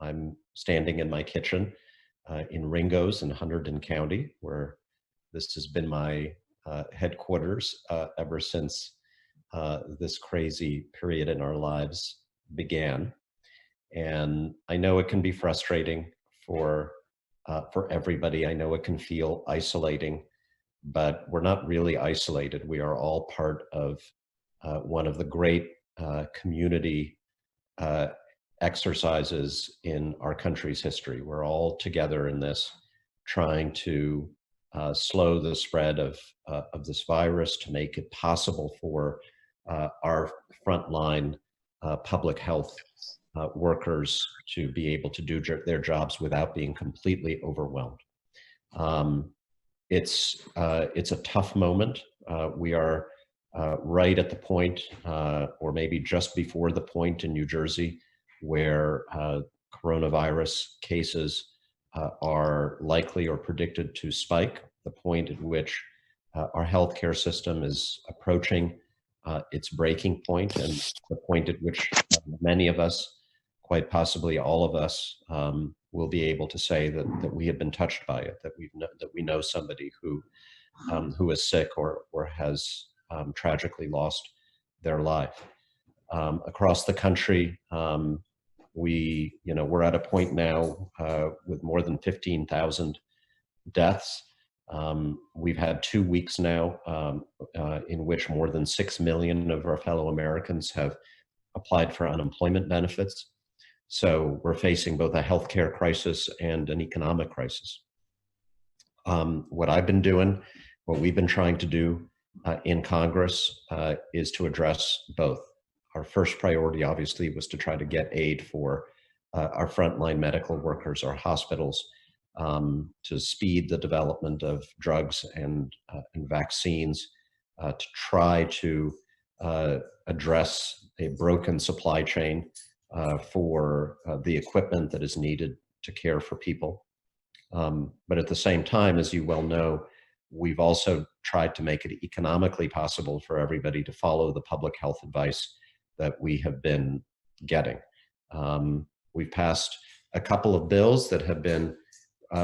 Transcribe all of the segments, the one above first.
I'm standing in my kitchen in Ringo's in Hunterdon County, where this has been my headquarters ever since this crazy period in our lives began. And I know it can be frustrating for everybody. I know it can feel isolating, but we're not really isolated. We are all part of one of the great community uh, exercises in our country's history. We're all together in this, trying to slow the spread of this virus, to make it possible for our frontline public health workers to be able to do their jobs without being completely overwhelmed. Um, it's a tough moment. We are right at the point, or maybe just before the point in New Jersey, where coronavirus cases are likely or predicted to spike. The point at which our healthcare system is approaching its breaking point, and the point at which many of us, quite possibly all of us, will be able to say that we have been touched by it, that we know somebody who is sick or has tragically lost their life. Across the country, we're at a point now with more than 15,000 deaths. We've had 2 weeks now in which more than 6 million of our fellow Americans have applied for unemployment benefits. So we're facing both a healthcare crisis and an economic crisis. What I've been doing, what we've been trying to do in Congress is to address both. Our first priority, obviously, was to try to get aid for our frontline medical workers, our hospitals, to speed the development of drugs and vaccines, to try to address a broken supply chain for the equipment that is needed to care for people. But at the same time, as you well know, we've also tried to make it economically possible for everybody to follow the public health advice that we have been getting. We've passed a couple of bills that have been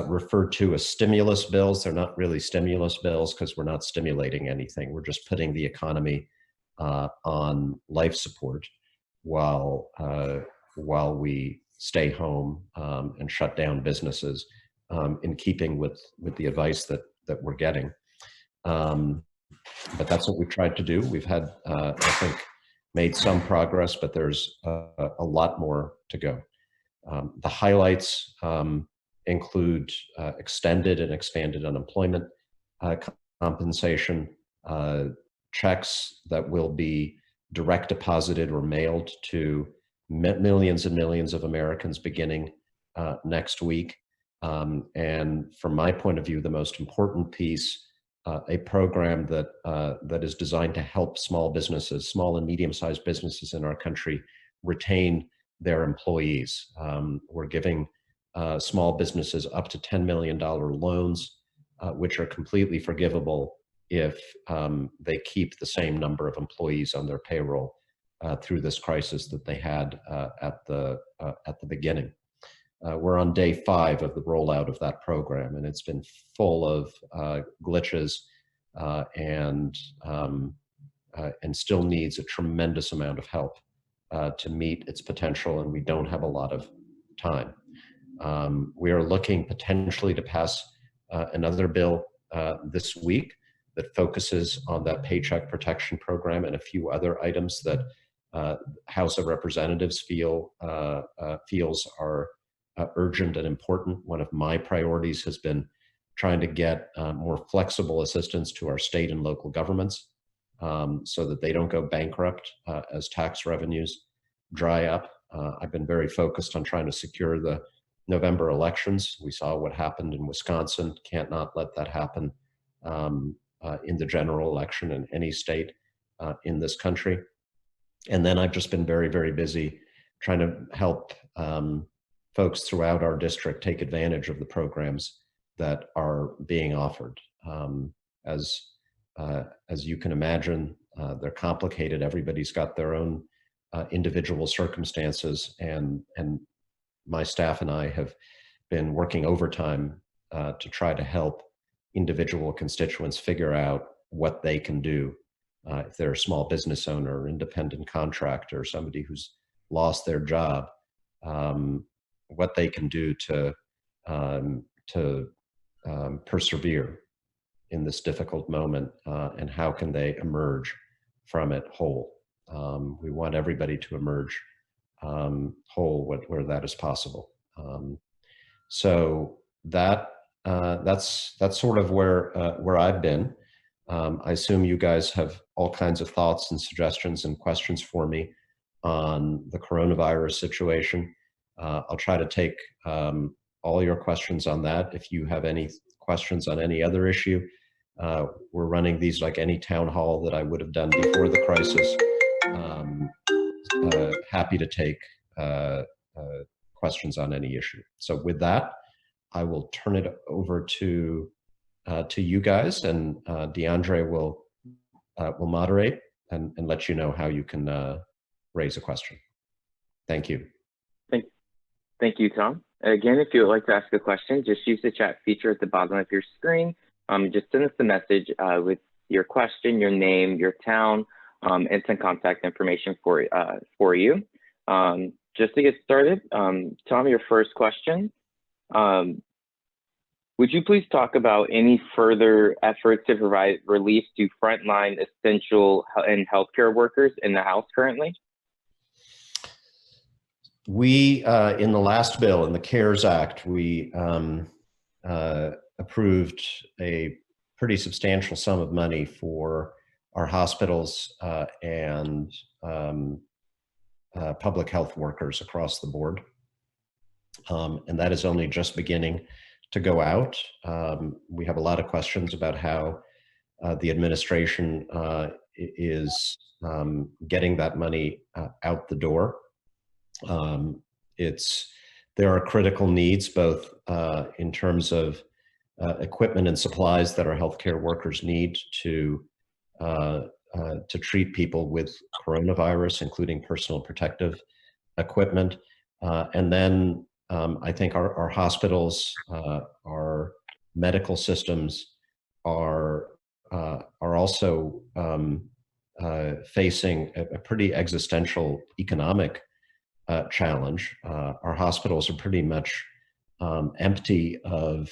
referred to as stimulus bills. They're not really stimulus bills because we're not stimulating anything. We're just putting the economy on life support while we stay home and shut down businesses, in keeping with the advice that we're getting. But that's what we've tried to do. We've had, I think, made some progress, but there's a lot more to go. The highlights include extended and expanded unemployment compensation, checks that will be direct deposited or mailed to millions and millions of Americans beginning next week. And from my point of view, the most important piece, a program that is designed to help small businesses, small and medium-sized businesses in our country, retain their employees. We're giving small businesses up to $10 million loans, which are completely forgivable if they keep the same number of employees on their payroll through this crisis that they had at the beginning. We're on day 5 of the rollout of that program, and it's been full of glitches and still needs a tremendous amount of help to meet its potential, and we don't have a lot of time. We are looking potentially to pass another bill this week that focuses on that Paycheck Protection Program and a few other items that House of Representatives feels are urgent and important. One of my priorities has been trying to get more flexible assistance to our state and local governments so that they don't go bankrupt as tax revenues dry up. I've been very focused on trying to secure the November elections. We saw what happened in Wisconsin. Can't not let that happen in the general election in any state in this country. And then I've just been very, very busy trying to help folks throughout our district take advantage of the programs that are being offered. As you can imagine, they're complicated. Everybody's got their own individual circumstances, and my staff and I have been working overtime to try to help individual constituents figure out what they can do. If they're a small business owner, or independent contractor, somebody who's lost their job, what they can do to persevere in this difficult moment, and how can they emerge from it whole. We want everybody to emerge whole where that is possible. So that's sort of where I've been. I assume you guys have all kinds of thoughts and suggestions and questions for me on the coronavirus situation. I'll try to take all your questions on that. If you have any questions on any other issue, we're running these like any town hall that I would have done before the crisis. Happy to take questions on any issue. So with that, I will turn it over to you guys, and DeAndre will moderate and let you know how you can raise a question. Thank you. Thank you, Tom. Again, if you would like to ask a question, just use the chat feature at the bottom of your screen. Just send us a message with your question, your name, your town, and some contact information for you. Just to get started, Tom, your first question. Would you please talk about any further efforts to provide relief to frontline essential and healthcare workers in the House currently? We, in the last bill, in the CARES Act, we approved a pretty substantial sum of money for our hospitals and public health workers across the board. And that is only just beginning to go out. We have a lot of questions about how the administration is getting that money out the door. There are critical needs, both in terms of equipment and supplies that our healthcare workers need to treat people with coronavirus, including personal protective equipment. And then I think our hospitals, our medical systems are also facing a pretty existential economic challenge. Our hospitals are pretty much empty of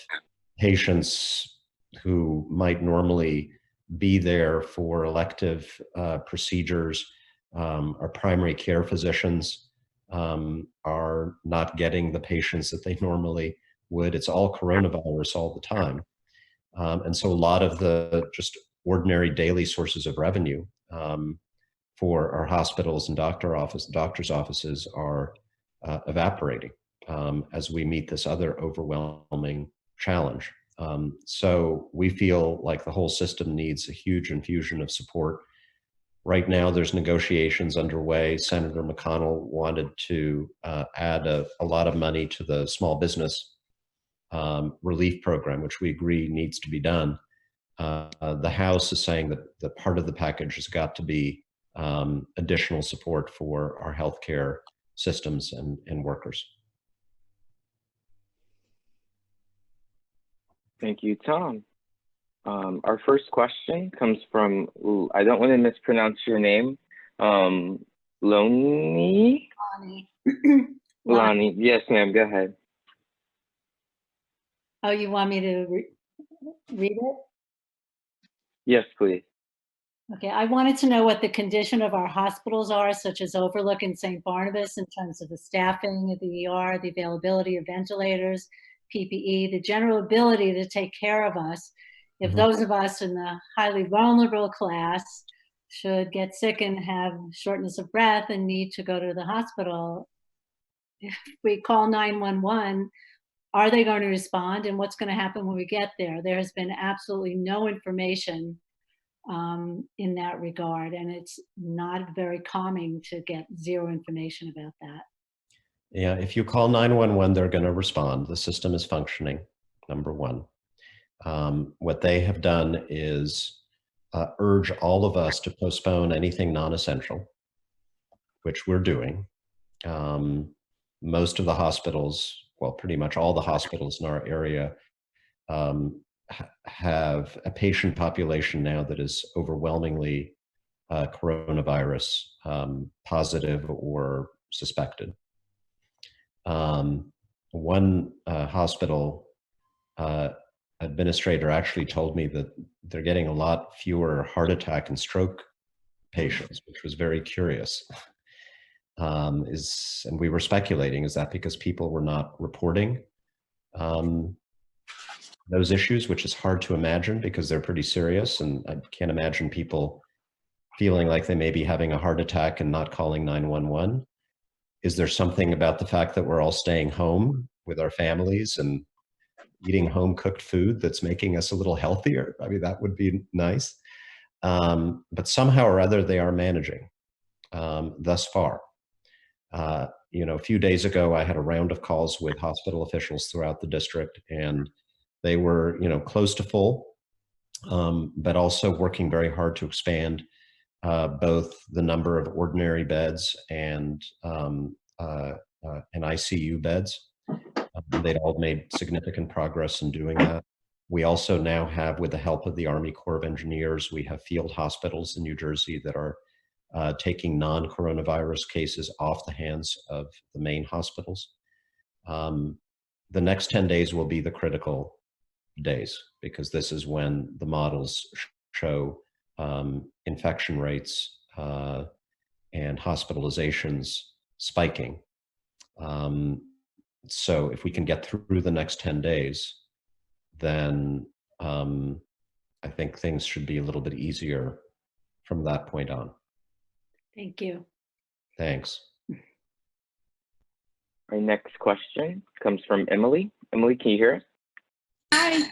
patients who might normally be there for elective procedures. Our primary care physicians are not getting the patients that they normally would. It's all coronavirus all the time. And so a lot of the just ordinary daily sources of revenue for our hospitals and doctors' offices are evaporating as we meet this other overwhelming challenge. So we feel like the whole system needs a huge infusion of support. Right now, there's negotiations underway. Senator McConnell wanted to add a lot of money to the small business relief program, which we agree needs to be done. The House is saying that part of the package has got to be additional support for our healthcare systems and workers. Thank you, Tom. Our first question comes from, I don't want to mispronounce your name, Lonnie? Lonnie, yes, ma'am, go ahead. Oh, you want me to read it? Yes, please. Okay, I wanted to know what the condition of our hospitals are, such as Overlook and St. Barnabas, in terms of the staffing of the ER, the availability of ventilators, PPE, the general ability to take care of us. If those of us in the highly vulnerable class should get sick and have shortness of breath and need to go to the hospital, if we call 911, are they going to respond? And what's going to happen when we get there? There has been absolutely no information in that regard, and it's not very calming to get zero information about that. Yeah, if you call 911, they're going to respond. The system is functioning, number one. What they have done is urge all of us to postpone anything non-essential, which we're doing. most of the hospitals, well, pretty much all the hospitals in our area have a patient population now that is overwhelmingly coronavirus positive or suspected. One hospital administrator actually told me that they're getting a lot fewer heart attack and stroke patients, which was very curious. And we were speculating, is that because people were not reporting those issues, which is hard to imagine because they're pretty serious, and I can't imagine people feeling like they may be having a heart attack and not calling 911. Is there something about the fact that we're all staying home with our families and eating home-cooked food that's making us a little healthier? I mean, that would be nice. But somehow or other, they are managing thus far. A few days ago, I had a round of calls with hospital officials throughout the district, and they were, close to full, but also working very hard to expand both the number of ordinary beds and ICU beds. They'd all made significant progress in doing that. We also now have, with the help of the Army Corps of Engineers, we have field hospitals in New Jersey that are taking non-coronavirus cases off the hands of the main hospitals. The next 10 days will be the critical days, because this is when the models show infection rates and hospitalizations spiking. So if we can get through the next 10 days, then I think things should be a little bit easier from that point on. Thank you. Thanks. Our next question comes from Emily. Emily, can you hear us? Hi,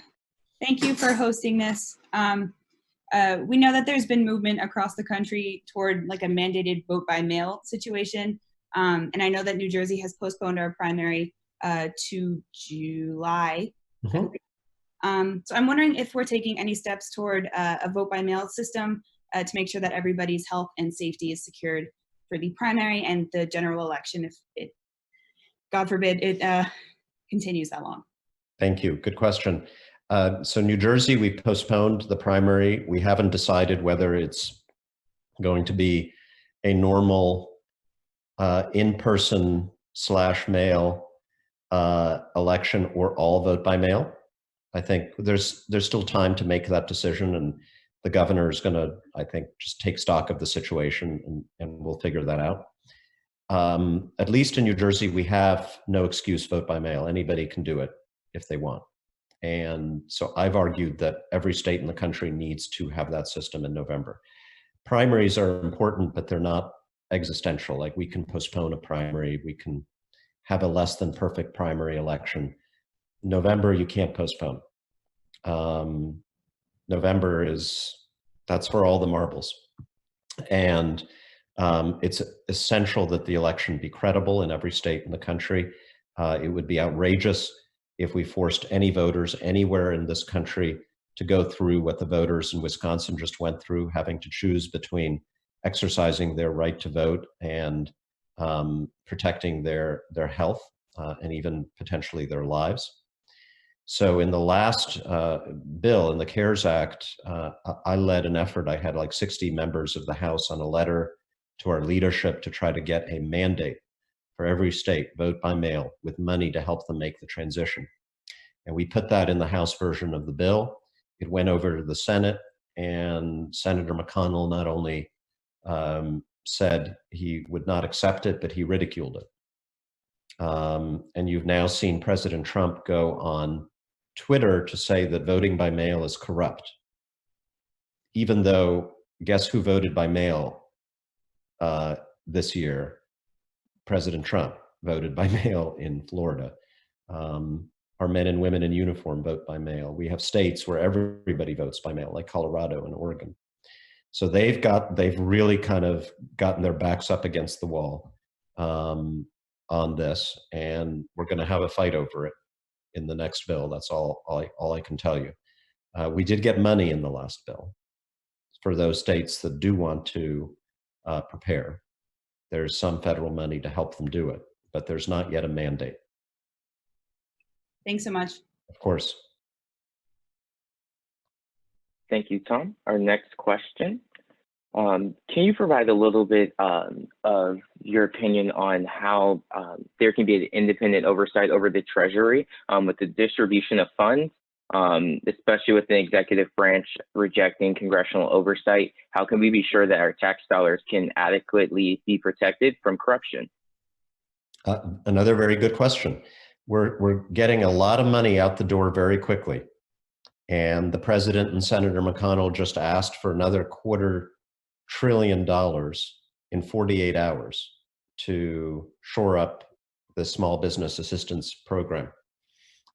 thank you for hosting this. We know that there's been movement across the country toward like a mandated vote by mail situation. And I know that New Jersey has postponed our primary to July. Mm-hmm. So I'm wondering if we're taking any steps toward a vote by mail system to make sure that everybody's health and safety is secured for the primary and the general election, if it, God forbid, it continues that long. Thank you. Good question. So New Jersey, we postponed the primary. We haven't decided whether it's going to be a normal in-person / mail election or all vote by mail. I think there's still time to make that decision, and the governor is going to, I think, just take stock of the situation, and we'll figure that out. At least in New Jersey, we have no excuse vote by mail. Anybody can do it if they want. And so I've argued that every state in the country needs to have that system in November. Primaries are important, but they're not existential. Like, we can postpone a primary, we can have a less than perfect primary election. November, you can't postpone. November that's for all the marbles. And it's essential that the election be credible in every state in the country. It would be outrageous if we forced any voters anywhere in this country to go through what the voters in Wisconsin just went through, having to choose between exercising their right to vote and protecting their health and even potentially their lives. So in the last bill, in the CARES Act, I led an effort. I had like 60 members of the House on a letter to our leadership to try to get a mandate for every state, vote by mail, with money to help them make the transition. And we put that in the House version of the bill. It went over to the Senate, and Senator McConnell not only said he would not accept it, but he ridiculed it. And you've now seen President Trump go on Twitter to say that voting by mail is corrupt, even though, guess who voted by mail this year? President Trump voted by mail in Florida. Our men and women in uniform vote by mail. We have states where everybody votes by mail, like Colorado and Oregon. So they've really kind of gotten their backs up against the wall on this, and we're going to have a fight over it in the next bill. That's all I can tell you. We did get money in the last bill for those states that do want to prepare. There's some federal money to help them do it. but there's not yet a mandate. Thanks so much. Of course. Thank you, Tom. Our next question. Can you provide a little bit of your opinion on how there can be an independent oversight over the Treasury with the distribution of funds, especially with the executive branch rejecting congressional oversight? How can we be sure that our tax dollars can adequately be protected from corruption? Another very good question. We're getting a lot of money out the door very quickly. And the president and Senator McConnell just asked for another $250 billion in 48 hours to shore up the small business assistance program.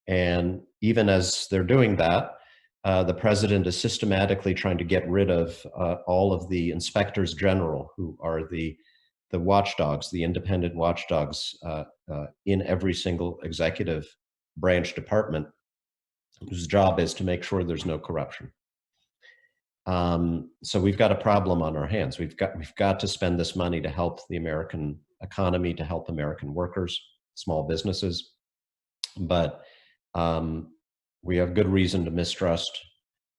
And even as they're doing that, the president is systematically trying to get rid of all of the inspectors general, who are the watchdogs, the independent watchdogs in every single executive branch department, whose job is to make sure there's no corruption. So we've got a problem on our hands. We've got to spend this money to help the American economy, to help American workers, small businesses. But we have good reason to mistrust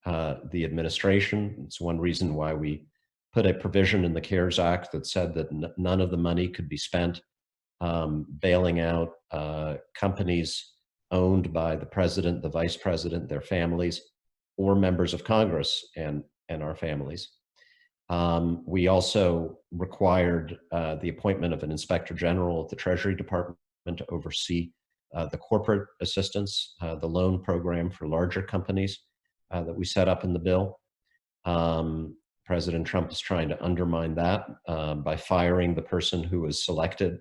the administration. It's one reason why we put a provision in the CARES Act that said that none of the money could be spent bailing out companies owned by the president, the vice president, their families, or members of Congress and our families. We also required the appointment of an inspector general at the Treasury Department to oversee the corporate assistance, the loan program for larger companies that we set up in the bill. President Trump is trying to undermine that by firing the person who was selected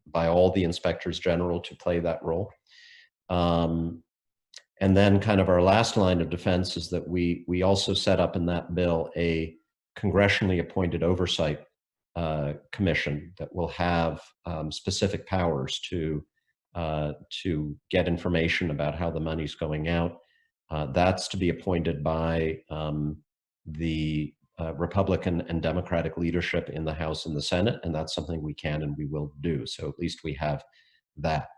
by all the inspectors general to play that role. And then kind of our last line of defense is that we also set up in that bill a congressionally appointed oversight commission that will have specific powers to get information about how the money's going out. That's to be appointed by the Republican and Democratic leadership in the House and the Senate, and that's something we can and we will do. So at least we have that.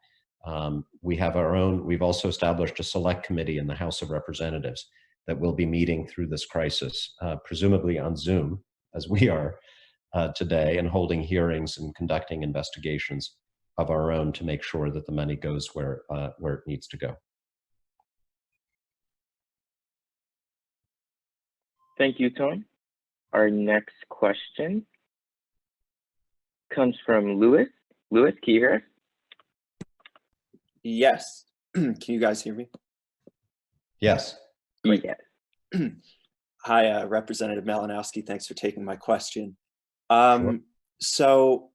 We have our own, we've also established a select committee in the House of Representatives that will be meeting through this crisis, presumably on Zoom, as we are today, and holding hearings and conducting investigations of our own to make sure that the money goes where it needs to go. Thank you, Tom. Our next question comes from Louis. Louis, can you hear us? Yes. Can you guys hear me? Yes. Great. Yes. Hi, Representative Malinowski. Thanks for taking my question. Sure. So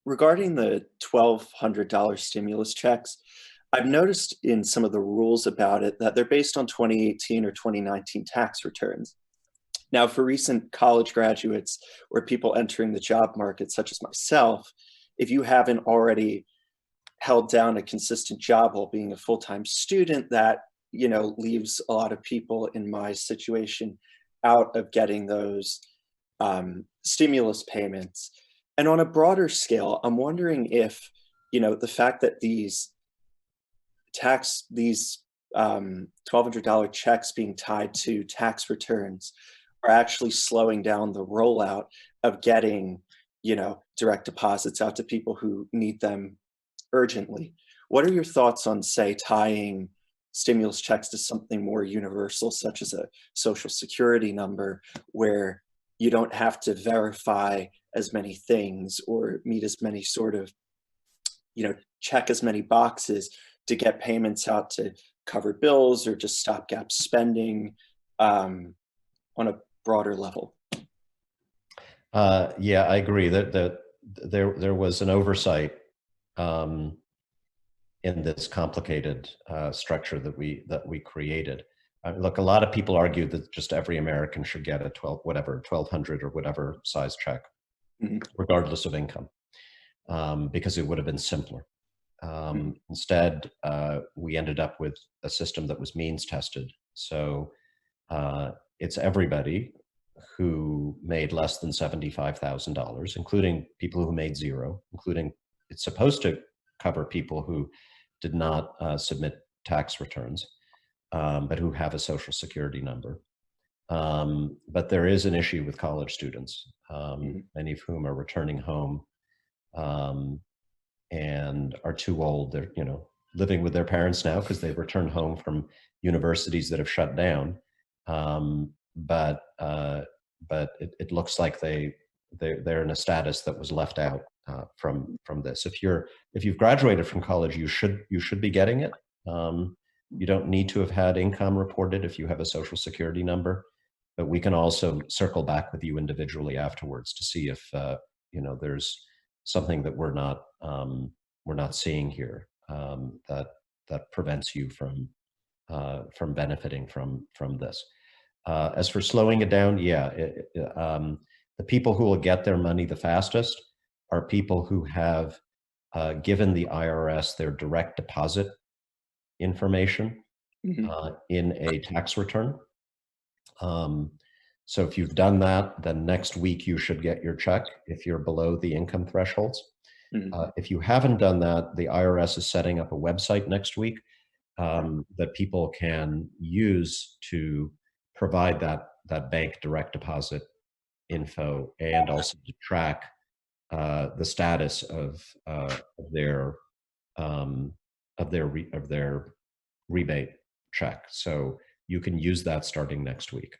regarding the $1,200 stimulus checks, I've noticed in some of the rules about it that they're based on 2018 or 2019 tax returns. Now, for recent college graduates or people entering the job market, such as myself, if you haven't already held down a consistent job while being a full-time student, that, you know, leaves a lot of people in my situation out of getting those stimulus payments. And on a broader scale, I'm wondering if, you know, the fact that these $1,200 checks being tied to tax returns are actually slowing down the rollout of getting, you know, direct deposits out to people who need them urgently. What are your thoughts on, say, tying stimulus checks to something more universal, such as a social security number, where you don't have to verify as many things or meet as many sort of, you know, check as many boxes to get payments out to cover bills or just stopgap spending on a broader level? Yeah, I agree that there was an oversight in this complicated structure that we created. Look, a lot of people argue that just every American should get a 1,200 or whatever size check, regardless of income, because it would have been simpler. Instead, we ended up with a system that was means tested. So it's everybody who made less than $75,000, including people who made zero, including, it's supposed to cover people who did not submit tax returns, but who have a Social Security number. But there is an issue with college students, many of whom are returning home and are too old. They're, living with their parents now because they've returned home from universities that have shut down. But it looks like they're in a status that was left out from this. If you've graduated from college, you should be getting it. You don't need to have had income reported if you have a Social Security number, but we can also circle back with you individually afterwards to see if there's something that we're not seeing here that prevents you from benefiting from this. As for slowing it down, the people who will get their money the fastest are people who have given the IRS their direct deposit information in a tax return. So if you've done that, then next week you should get your check if you're below the income thresholds. If you haven't done that, the IRS is setting up a website next week that people can use to provide that bank direct deposit info and also to track the status of their rebate check. So you can use that starting next week.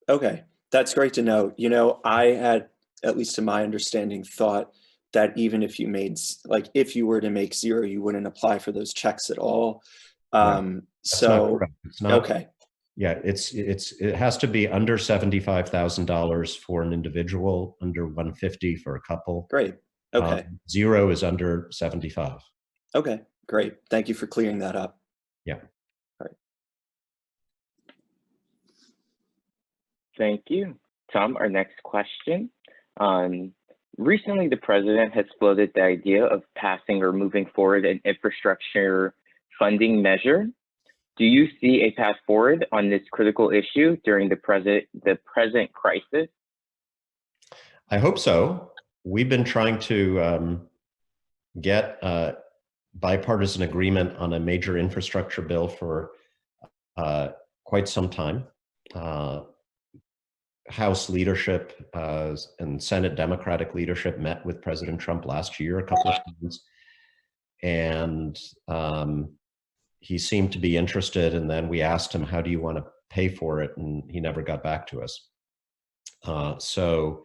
Okay, that's great to know. I had, at least to my understanding, thought that even if if you were to make zero, you wouldn't apply for those checks at all. That's not correct. It's not. Okay. Yeah, it has to be under $75,000 for an individual, under 150 for a couple. Great. Okay. Zero is under 75. Okay, great. Thank you for clearing that up. Yeah. All right. Thank you. Tom, our next question. Recently, the president has floated the idea of passing or moving forward an infrastructure funding measure. Do you see a path forward on this critical issue during the present crisis? I hope so. We've been trying to get bipartisan agreement on a major infrastructure bill for quite some time. House leadership and Senate Democratic leadership met with President Trump last year a couple of times, and he seemed to be interested. And then we asked him, "How do you want to pay for it?" And he never got back to us. So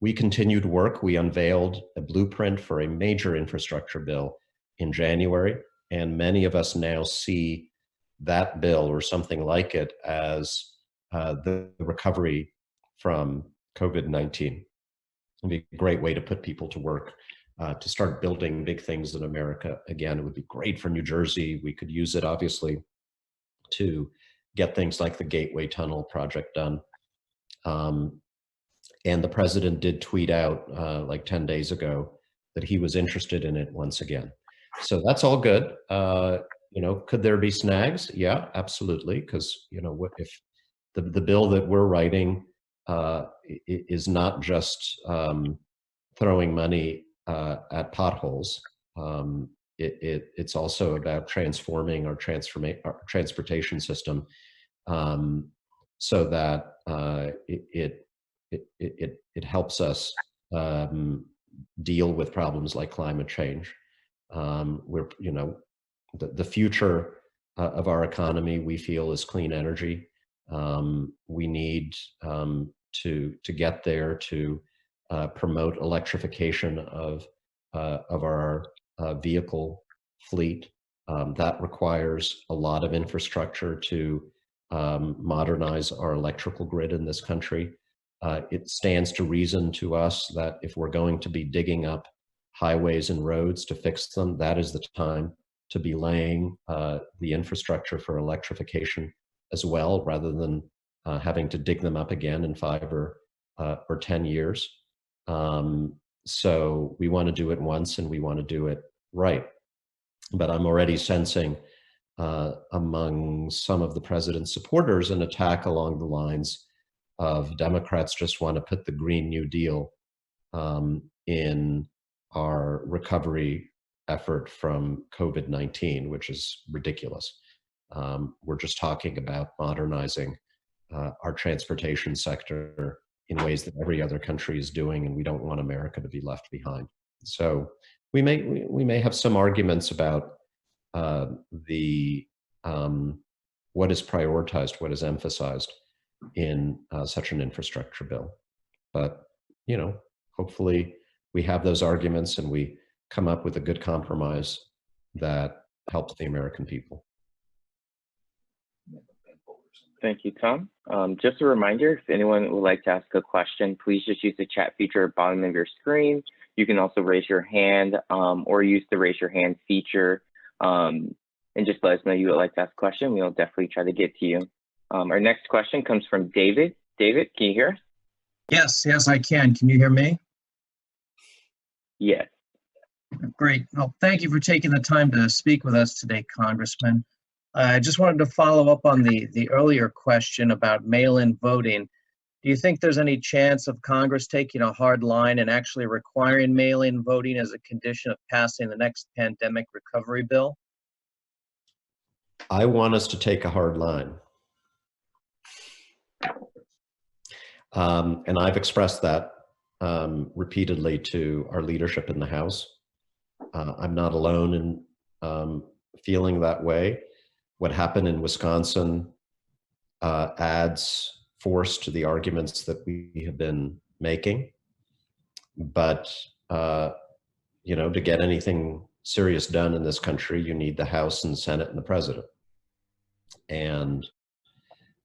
we continued work. We unveiled a blueprint for a major infrastructure bill in January, and many of us now see that bill or something like it as the recovery from COVID-19. It'd be a great way to put people to work, to start building big things in America again. It would be great for New Jersey. We could use it, obviously, to get things like the Gateway Tunnel project done. And the president did tweet out like 10 days ago that he was interested in it once again. So that's all good. Could there be snags? Yeah, absolutely. Because, if the bill that we're writing is not just throwing money at potholes. It's also about transforming our transportation system so that it helps us deal with problems like climate change. The future of our economy, we feel, is clean energy. We need to get there to promote electrification of our vehicle fleet. That requires a lot of infrastructure to modernize our electrical grid in this country. It stands to reason to us that if we're going to be digging up highways and roads to fix them, that is the time to be laying the infrastructure for electrification as well, rather than having to dig them up again in 5 or 10 years. So we want to do it once, and we want to do it right. But I'm already sensing among some of the president's supporters an attack along the lines of Democrats just want to put the Green New Deal in our recovery effort from COVID-19, which is ridiculous. We're just talking about modernizing our transportation sector in ways that every other country is doing, and we don't want America to be left behind. So we may have some arguments about the what is prioritized, what is emphasized in such an infrastructure bill. But hopefully we have those arguments and we come up with a good compromise that helps the American people. Thank you, Tom. Just a reminder, if anyone would like to ask a question, please just use the chat feature at the bottom of your screen. You can also raise your hand or use the raise your hand feature and just let us know you would like to ask a question. We'll definitely try to get to you. Our next question comes from David. David, can you hear us? Yes, I can. Can you hear me? Yes. Great. Well, thank you for taking the time to speak with us today, Congressman. I just wanted to follow up on the earlier question about mail-in voting. Do you think there's any chance of Congress taking a hard line and actually requiring mail-in voting as a condition of passing the next pandemic recovery bill? I want us to take a hard line. And I've expressed that repeatedly to our leadership in the House. I'm not alone in feeling that way. What happened in Wisconsin adds force to the arguments that we have been making. But, to get anything serious done in this country, you need the House and Senate and the President. And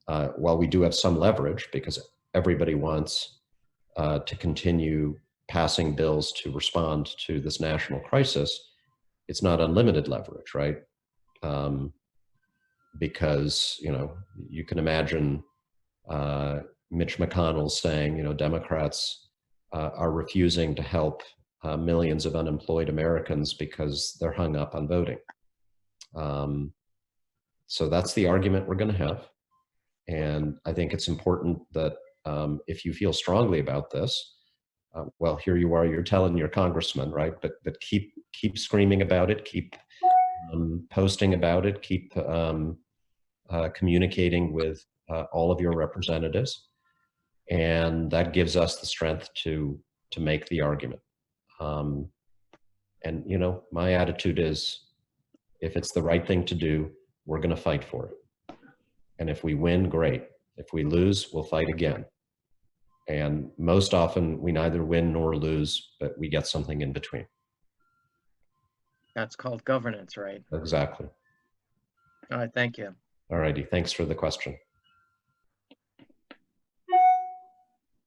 while we do have some leverage, because everybody wants to continue passing bills to respond to this national crisis, it's not unlimited leverage, right? Because, you can imagine Mitch McConnell saying, Democrats are refusing to help millions of unemployed Americans because they're hung up on voting. So that's the argument we're going to have. And I think it's important that if you feel strongly about this, well, here you are, you're telling your congressman, right? But keep screaming about it, keep posting about it, keep communicating with all of your representatives. And that gives us the strength to make the argument. And, my attitude is, if it's the right thing to do, we're going to fight for it. And if we win, great. If we lose, we'll fight again. And most often we neither win nor lose, but we get something in between. That's called governance, right? Exactly. All right, thank you. All righty, thanks for the question.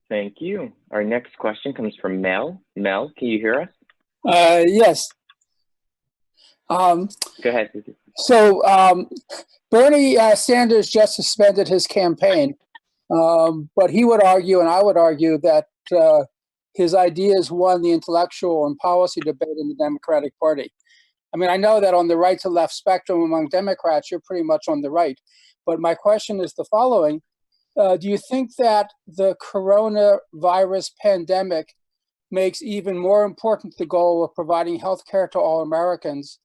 Thank you. Our next question comes from Mel. Mel, can you hear us? Yes. Go ahead. So Bernie Sanders just suspended his campaign, but he would argue, and I would argue, that his ideas won the intellectual and policy debate in the Democratic Party. I mean, I know that on the right to left spectrum among Democrats, you're pretty much on the right. But my question is the following. Do you think that the coronavirus pandemic makes even more important the goal of providing health care to all Americans?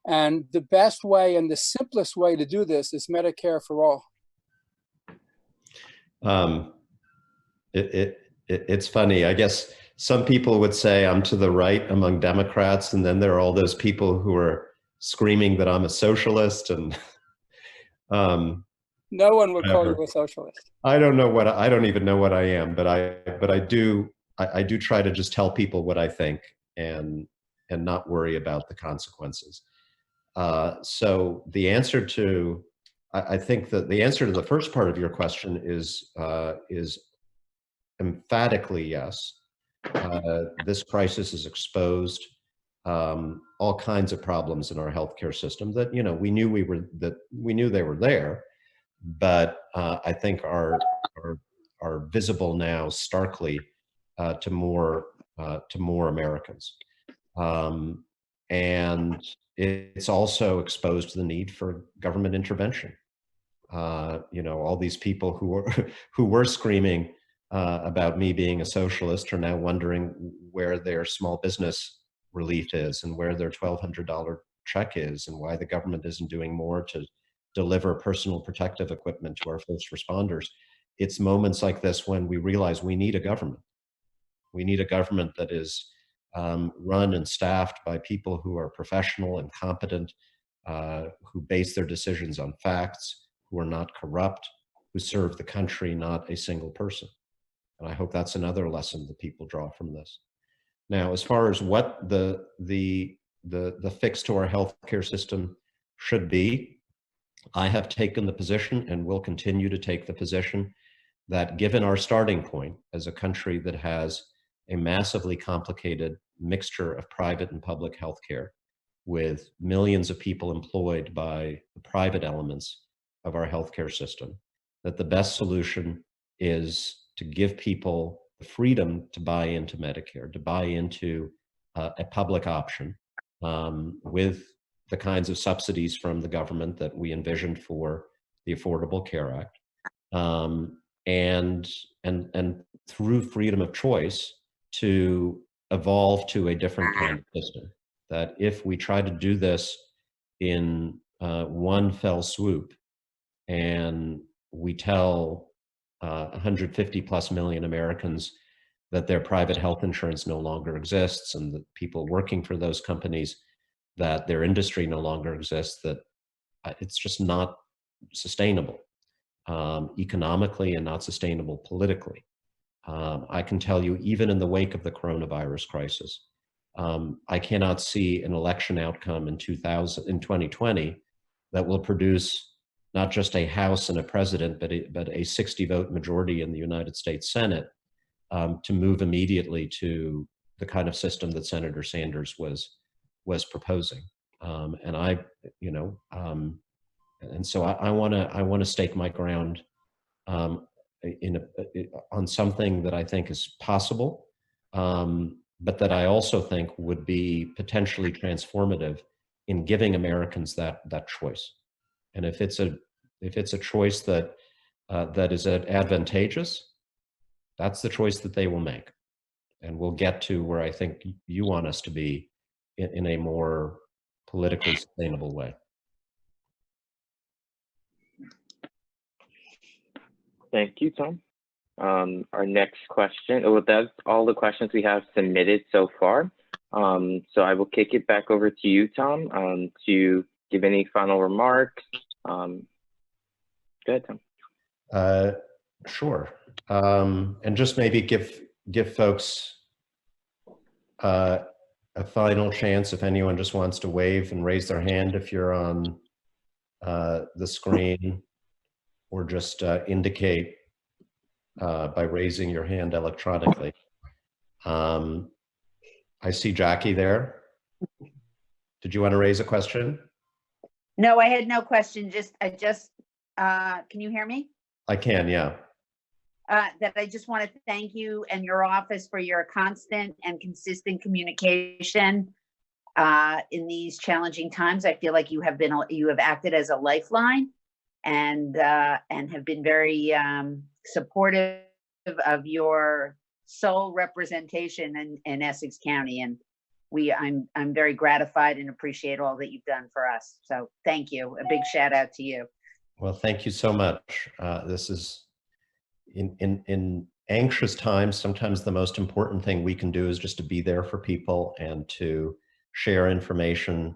And the best way and the simplest way to do this is Medicare for all. It's funny. I guess some people would say I'm to the right among Democrats, and then there are all those people who are screaming that I'm a socialist, and no one would call whatever. you a socialist. I don't even know what I am, but I do try to just tell people what I think and not worry about the consequences. So the answer to, I think that the answer to the first part of your question is emphatically yes. This crisis has exposed all kinds of problems in our healthcare system that we knew they were there, but I think are visible now starkly to more Americans, and it's also exposed the need for government intervention. All these people who were screaming about me being a socialist are now wondering where their small business relief is and where their $1,200 check is and why the government isn't doing more to deliver personal protective equipment to our first responders. It's moments like this when we realize we need a government. We need a government that is run and staffed by people who are professional and competent, who base their decisions on facts, who are not corrupt, who serve the country, not a single person. And I hope that's another lesson that people draw from this. Now, as far as what the fix to our healthcare system should be, I have taken the position and will continue to take the position that given our starting point as a country that has a massively complicated mixture of private and public healthcare, with millions of people employed by the private elements of our healthcare system, that the best solution is to give people the freedom to buy into Medicare, to buy into a public option with the kinds of subsidies from the government that we envisioned for the Affordable Care Act, and through freedom of choice to evolve to a different kind of system. That if we try to do this in one fell swoop and we tell 150 plus million Americans that their private health insurance no longer exists and that people working for those companies, that their industry no longer exists, that it's just not sustainable economically and not sustainable politically. I can tell you, even in the wake of the coronavirus crisis, I cannot see an election outcome in 2020 that will produce not just a House and a president, but a 60-vote majority in the United States Senate to move immediately to the kind of system that Senator Sanders was proposing. And I, you know, and so I want to stake my ground on something that I think is possible, but that I also think would be potentially transformative in giving Americans that choice. And if it's a choice that that is advantageous, that's the choice that they will make, and we'll get to where I think you want us to be in a more politically sustainable way. Thank you, Tom. Our next question, well, that's all the questions we have submitted so far. So I will kick it back over to you, Tom, to give any final remarks. Go ahead, Tom. Sure. And just maybe give folks a final chance if anyone just wants to wave and raise their hand if you're on the screen, or just indicate by raising your hand electronically. I see Jackie there. Did you want to raise a question? No, I had no question. Can you hear me? I can, yeah. That I just want to thank you and your office for your constant and consistent communication in these challenging times. I feel like you have acted as a lifeline and have been very supportive of your sole representation in Essex County. And I'm very gratified and appreciate all that you've done for us. So thank you. A big shout out to you. Well, thank you so much. This is in anxious times. Sometimes the most important thing we can do is just to be there for people and to share information,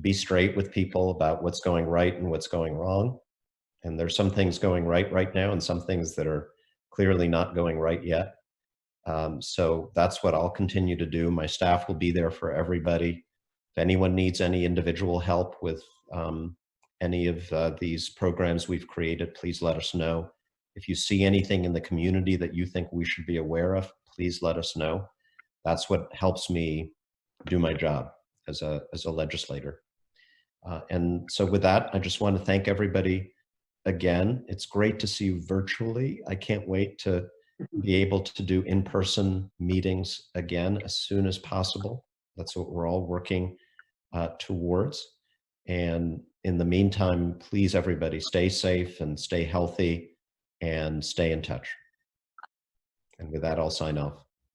be straight with people about what's going right and what's going wrong. And there's some things going right now and some things that are clearly not going right yet. So that's what I'll continue to do. My staff will be there for everybody. If anyone needs any individual help with any of these programs we've created, please let us know. If you see anything in the community that you think we should be aware of, please let us know. That's what helps me do my job as a legislator. And so with that, I just want to thank everybody again. It's great to see you virtually. I can't wait to be able to do in-person meetings again as soon as possible. That's what we're all working towards. And in the meantime, please everybody stay safe and stay healthy and stay in touch. And with that, I'll sign off.